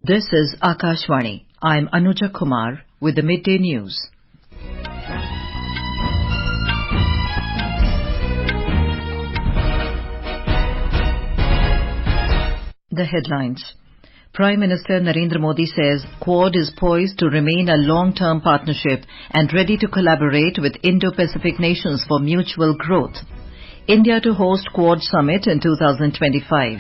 This is Akashvani. I am Anura Kumar with the midday news. The headlines. Prime Minister Narendra Modi says Quad is poised to remain a long-term partnership and ready to collaborate with Indo-Pacific nations for mutual growth. India to host Quad Summit in 2025.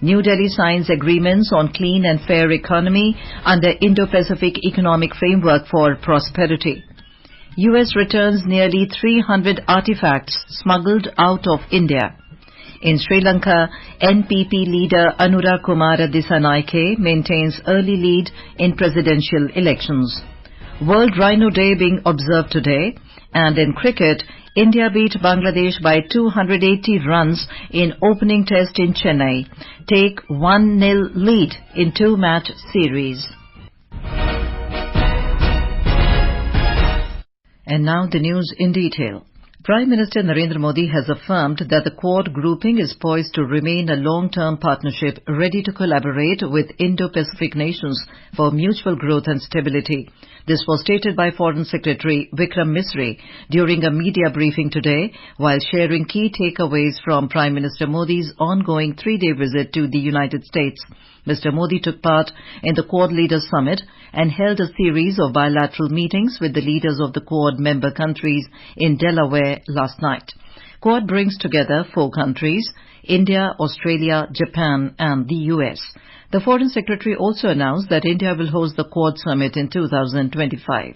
New Delhi signs agreements on clean and fair economy under Indo-Pacific Economic Framework for prosperity. US returns nearly 300 artifacts smuggled out of India. In Sri Lanka, NPP leader Anura Kumara Dissanayake maintains early lead in presidential elections. World Rhino Day being observed today. And in cricket, India beat Bangladesh by 280 runs in opening test in Chennai. Take 1-0 lead in two-match series. And now the news in detail. Prime Minister Narendra Modi has affirmed that the Quad grouping is poised to remain a long-term partnership ready to collaborate with Indo-Pacific nations for mutual growth and stability. This was stated by Foreign Secretary Vikram Misri during a media briefing today while sharing key takeaways from Prime Minister Modi's ongoing three-day visit to the United States. Mr. Modi took part in the Quad Leaders Summit and held a series of bilateral meetings with the leaders of the Quad member countries in Delaware last night. Quad brings together four countries: India, Australia, Japan and the US. The Foreign Secretary also announced that India will host the Quad Summit in 2025.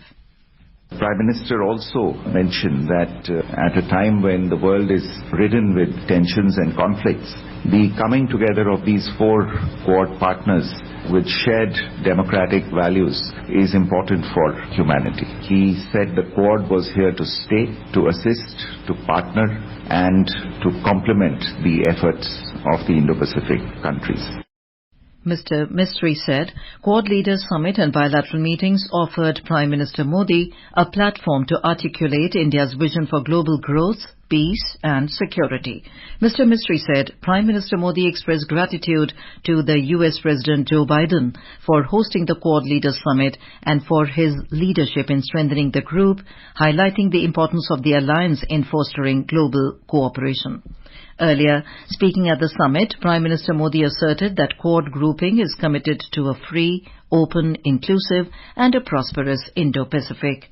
Prime Minister also mentioned that at a time when the world is ridden with tensions and conflicts, the coming together of these four Quad partners with shared democratic values is important for humanity. He said the Quad was here to stay, to assist, to partner and to complement the efforts of the Indo-Pacific countries. Mr. Misri said Quad Leaders Summit and bilateral meetings offered Prime Minister Modi a platform to articulate India's vision for global growth, peace and security. Mr. Misri said Prime Minister Modi expressed gratitude to the US President Joe Biden for hosting the Quad Leaders Summit and for his leadership in strengthening the group, highlighting the importance of the alliance in fostering global cooperation. Earlier, speaking at the summit, Prime Minister Modi asserted that Quad grouping is committed to a free, open, inclusive and a prosperous Indo-Pacific.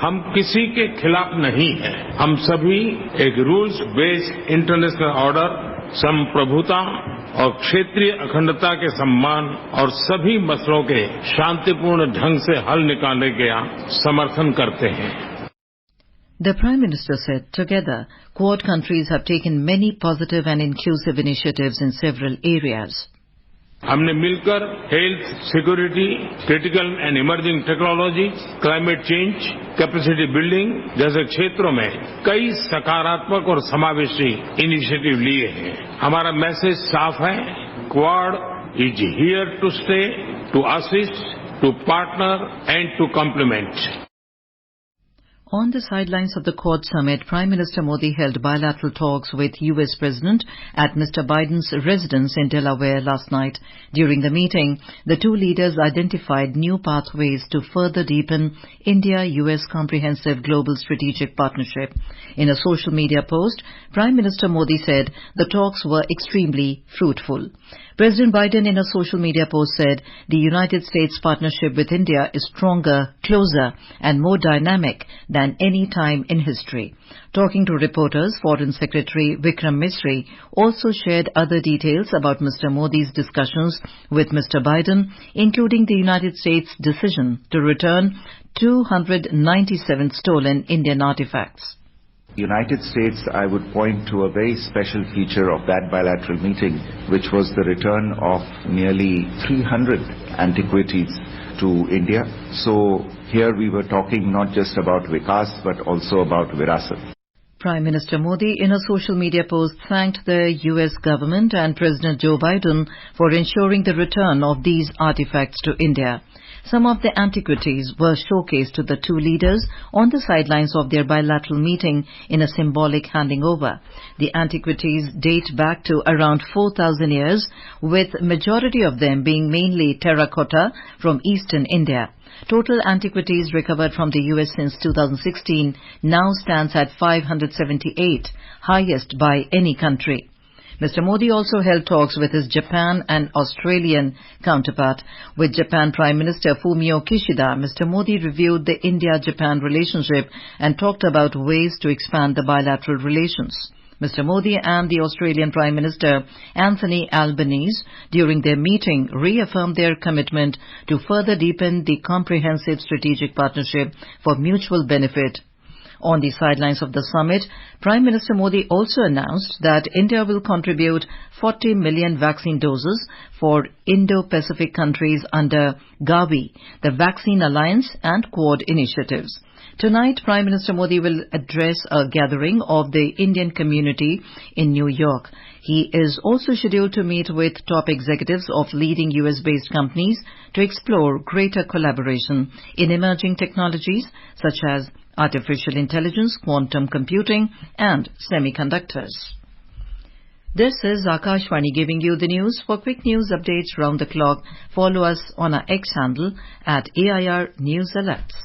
हम किसी के खिलाफ नहीं हैं। हम सभी एक rules based international order, संप्रभुता और क्षेत्रीय अखंडता के सम्मान और सभी मसलों के शांतिपूर्ण ढंग से हल निकालने का समर्थन करते हैं. The Prime Minister said, together, Quad countries have taken many positive and inclusive initiatives in several areas. हमने मिलकर health, security, critical and emerging technology, climate change, capacity building जैसे क्षेत्रों में कई सकारात्मक और समावेशी इनिशिएटिव लिए हैं. हमारा मैसेज साफ है, Quad is here to stay, to assist, to partner and to complement. On the sidelines of the Quad Summit, Prime Minister Modi held bilateral talks with US President at Mr. Biden's residence in Delaware last night. During the meeting, the two leaders identified new pathways to further deepen India-US comprehensive global strategic partnership. In a social media post, Prime Minister Modi said the talks were extremely fruitful. President Biden in a social media post said the United States partnership with India is stronger, closer and more dynamic than any time in history. Talking to reporters, Foreign Secretary Vikram Misri also shared other details about Mr. Modi's discussions with Mr. Biden, including the United States' decision to return 297 stolen Indian artifacts. The United States, I would point to a very special feature of that bilateral meeting, which was the return of nearly 300 antiquities to India. So here we were talking not just about Vikas, but also about Virasat. Prime Minister Modi in a social media post thanked the US government and President Joe Biden for ensuring the return of these artifacts to India. Some of the antiquities were showcased to the two leaders on the sidelines of their bilateral meeting in a symbolic handing over. The antiquities date back to around 4,000 years, with majority of them being mainly terracotta from eastern India. Total antiquities recovered from the US since 2016 now stands at 578, highest by any country. Mr. Modi also held talks with his Japan and Australian counterpart. With Japan Prime Minister Fumio Kishida, Mr. Modi reviewed the India-Japan relationship and talked about ways to expand the bilateral relations. Mr. Modi and the Australian Prime Minister Anthony Albanese, during their meeting, reaffirmed their commitment to further deepen the comprehensive strategic partnership for mutual benefit. On the sidelines of the summit, Prime Minister Modi also announced that India will contribute 40 million vaccine doses for Indo-Pacific countries under Gavi, the Vaccine Alliance and Quad initiatives. Tonight, Prime Minister Modi will address a gathering of the Indian community in New York. He is also scheduled to meet with top executives of leading US-based companies to explore greater collaboration in emerging technologies such as artificial intelligence, quantum computing, and semiconductors. This is Akashvani giving you the news. For quick news updates round the clock, follow us on our X handle at AIR News Alerts.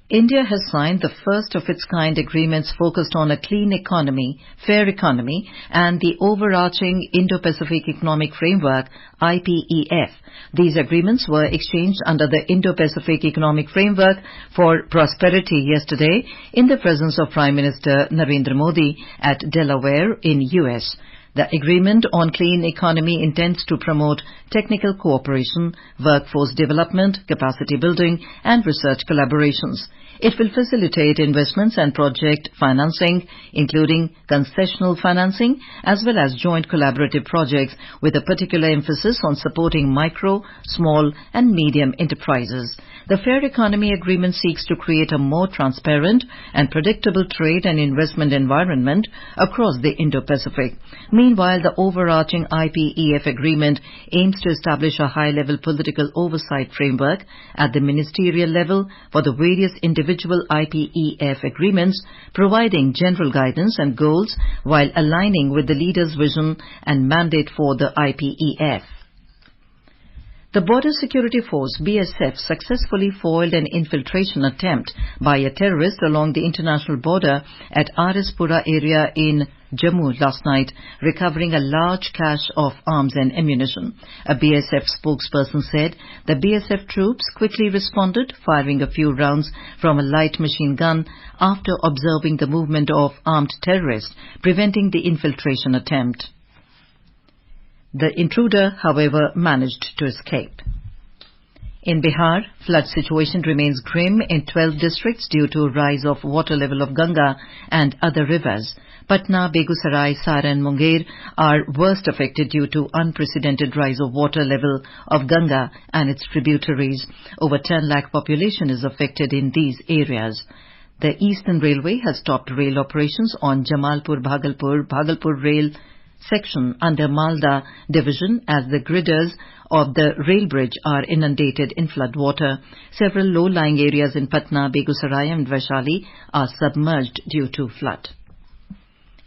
India has signed the first of its kind agreements focused on a clean economy, fair economy, and the overarching Indo-Pacific Economic Framework, IPEF. These agreements were exchanged under the Indo-Pacific Economic Framework for Prosperity yesterday in the presence of Prime Minister Narendra Modi at Delaware in US. The Agreement on Clean Economy intends to promote technical cooperation, workforce development, capacity building, and research collaborations. It will facilitate investments and project financing, including concessional financing, as well as joint collaborative projects with a particular emphasis on supporting micro, small, and medium enterprises. The Fair Economy Agreement seeks to create a more transparent and predictable trade and investment environment across the Indo-Pacific. Meanwhile, the overarching IPEF agreement aims to establish a high-level political oversight framework at the ministerial level for the various individual IPEF agreements, providing general guidance and goals while aligning with the leader's vision and mandate for the IPEF. The Border Security Force, BSF, successfully foiled an infiltration attempt by a terrorist along the international border at Arispura area in Jammu last night, recovering a large cache of arms and ammunition. A BSF spokesperson said the BSF troops quickly responded, firing a few rounds from a light machine gun after observing the movement of armed terrorists, preventing the infiltration attempt. The intruder, however, managed to escape. In Bihar, flood situation remains grim in 12 districts due to rise of water level of Ganga and other rivers. Patna, Begusarai, Saran and Munger are worst affected due to unprecedented rise of water level of Ganga and its tributaries. Over 10 lakh population is affected in these areas. The Eastern Railway has stopped rail operations on Jamalpur-Bhagalpur rail section under Malda division as the girders of the rail bridge are inundated in flood water. Several low-lying areas in Patna, Begusarai and Vaishali are submerged due to flood.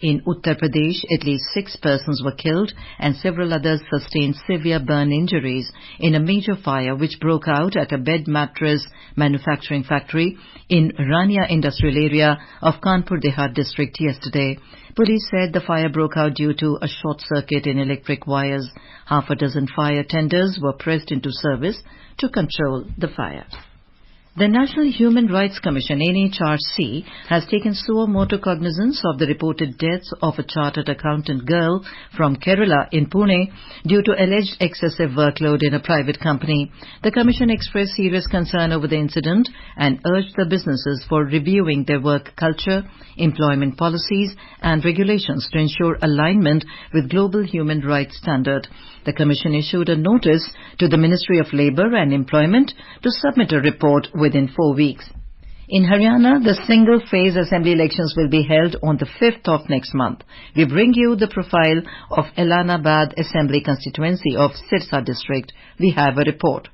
In Uttar Pradesh, at least 6 persons were killed and several others sustained severe burn injuries in a major fire which broke out at a bed mattress manufacturing factory in Rania industrial area of Kanpur Dehat district yesterday. Police said the fire broke out due to a short circuit in electric wires. Half a dozen fire tenders were pressed into service to control the fire. The National Human Rights Commission, NHRC, has taken suo motu cognizance of the reported deaths of a chartered accountant girl from Kerala in Pune due to alleged excessive workload in a private company. The Commission expressed serious concern over the incident and urged the businesses for reviewing their work culture, employment policies and regulations to ensure alignment with global human rights standards. The Commission issued a notice to the Ministry of Labour and Employment to submit a report within 4 weeks. In Haryana, the single-phase assembly elections will be held on the 5th of next month. We bring you the profile of Ellanabad Assembly constituency of Sirsa district. We have a report.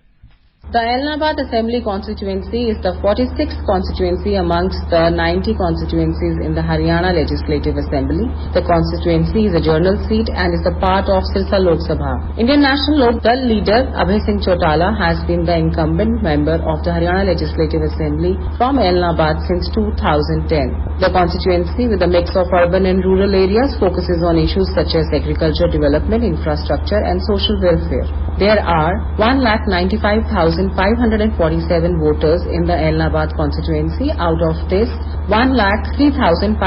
The Ellanabad Assembly constituency is the 46th constituency amongst the 90 constituencies in the Haryana Legislative Assembly. The constituency is a journal seat and is a part of Sirsa Lok Sabha. Indian National Lok Dal leader Abhay Singh Chautala has been the incumbent member of the Haryana Legislative Assembly from Ellanabad since 2010. The constituency, with a mix of urban and rural areas, focuses on issues such as agriculture development, infrastructure and social welfare. There are 1,95,547 voters in the Ellanabad constituency. Out of this, 1,03,589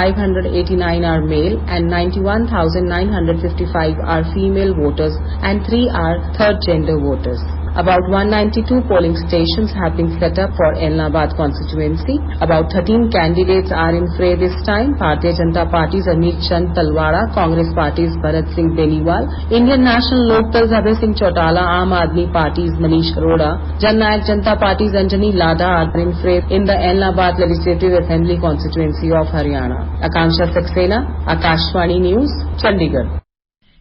are male and 91,955 are female voters and 3 are third gender voters. About 192 polling stations have been set up for Ellanabad constituency. About 13 candidates are in fray this time. Bharatiya Janata Party's Amit Chand Talwara, Congress Party's Bharat Singh Beniwal, Indian National Lok Dal's Abhay Singh Chautala, Aam Aadmi Party's Manish Arora, Jan Nayak Janata Party's Anjani Lada are in fray in the Ellanabad Legislative Assembly constituency of Haryana. Akanksha Saxena, Akashvani News, Chandigarh.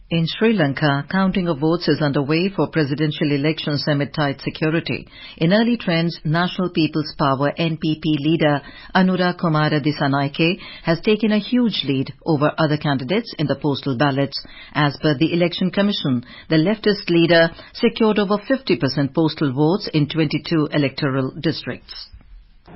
In Sri Lanka, counting of votes is underway for presidential elections amid tight security. In early trends, National People's Power NPP leader Anura Kumara Dissanayake has taken a huge lead over other candidates in the postal ballots. As per the Election Commission, the leftist leader secured over 50% postal votes in 22 electoral districts.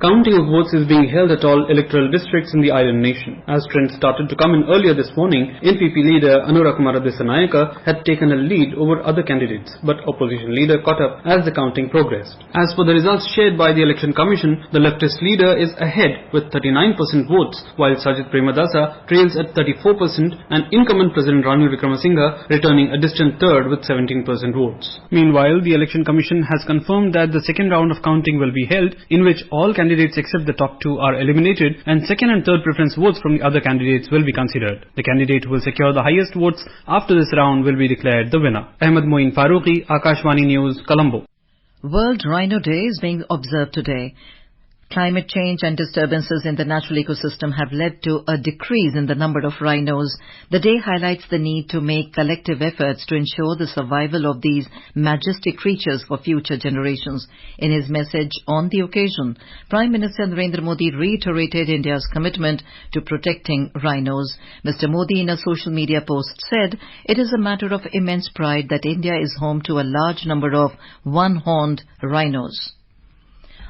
Counting of votes is being held at all electoral districts in the island nation. As trends started to come in earlier this morning, NPP leader Anura Kumara Dissanayake had taken a lead over other candidates, but opposition leader caught up as the counting progressed. As for the results shared by the Election Commission, the leftist leader is ahead with 39% votes, while Sajid Premadasa trails at 34% and incumbent President Ranil Wickremesinghe returning a distant third with 17% votes. Meanwhile, the Election Commission has confirmed that the second round of counting will be held, in which all candidates except the top 2 are eliminated and second and third preference votes from the other candidates will be considered. The candidate who will secure the highest votes after this round will be declared the winner. Ahmed Moin Farooqi, Akashvani News, Colombo. World Rhino Day is being observed today. Climate change and disturbances in the natural ecosystem have led to a decrease in the number of rhinos. The day highlights the need to make collective efforts to ensure the survival of these majestic creatures for future generations. In his message on the occasion, Prime Minister Narendra Modi reiterated India's commitment to protecting rhinos. Mr. Modi in a social media post said, "It is a matter of immense pride that India is home to a large number of one-horned rhinos."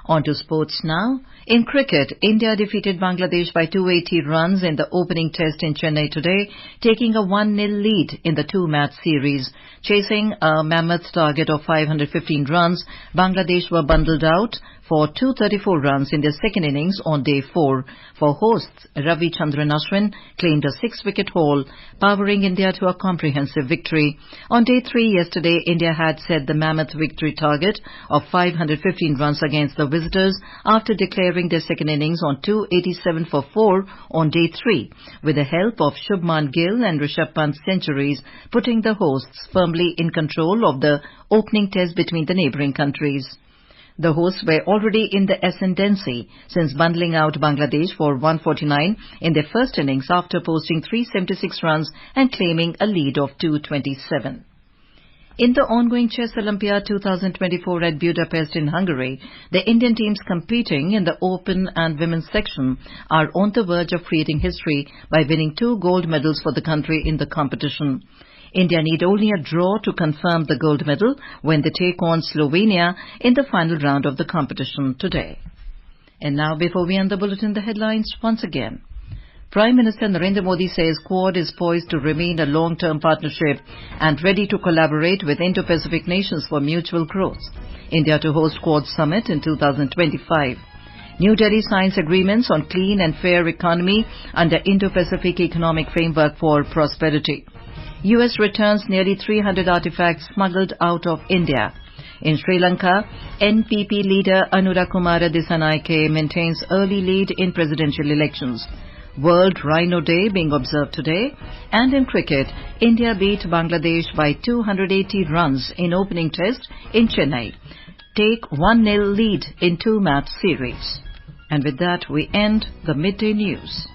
On to sports now. In cricket, India defeated Bangladesh by 280 runs in the opening test in Chennai today, taking a 1-0 lead in the 2-match series. Chasing a mammoth target of 515 runs, Bangladesh were bundled out for 234 runs in their second innings on day 4. For hosts, Ravi Chandran Ashwin claimed a 6-wicket haul, powering India to a comprehensive victory. On day 3 yesterday, India had set the mammoth victory target of 515 runs against the visitors after declaring their second innings on 287 for 4 on day 3, with the help of Shubman Gill and Rishabh Pant's centuries, putting the hosts firmly in control of the opening test between the neighbouring countries. The hosts were already in the ascendancy since bundling out Bangladesh for 149 in their first innings after posting 376 runs and claiming a lead of 227. In the ongoing Chess Olympiad 2024 at Budapest in Hungary, the Indian teams competing in the open and women's section are on the verge of creating history by winning 2 gold medals for the country in the competition. India need only a draw to confirm the gold medal when they take on Slovenia in the final round of the competition today. And now, before we end the bulletin, the headlines once again. Prime Minister Narendra Modi says Quad is poised to remain a long-term partnership and ready to collaborate with Indo-Pacific nations for mutual growth. India to host Quad Summit in 2025. New Delhi signs agreements on clean and fair economy under Indo-Pacific Economic Framework for prosperity. U.S. returns nearly 300 artifacts smuggled out of India. In Sri Lanka, NPP leader Anura Kumara Dissanayake maintains early lead in presidential elections. World Rhino Day being observed today. And in cricket, India beat Bangladesh by 280 runs in opening test in Chennai. Take 1-0 lead in 2-match series. And with that, we end the midday news.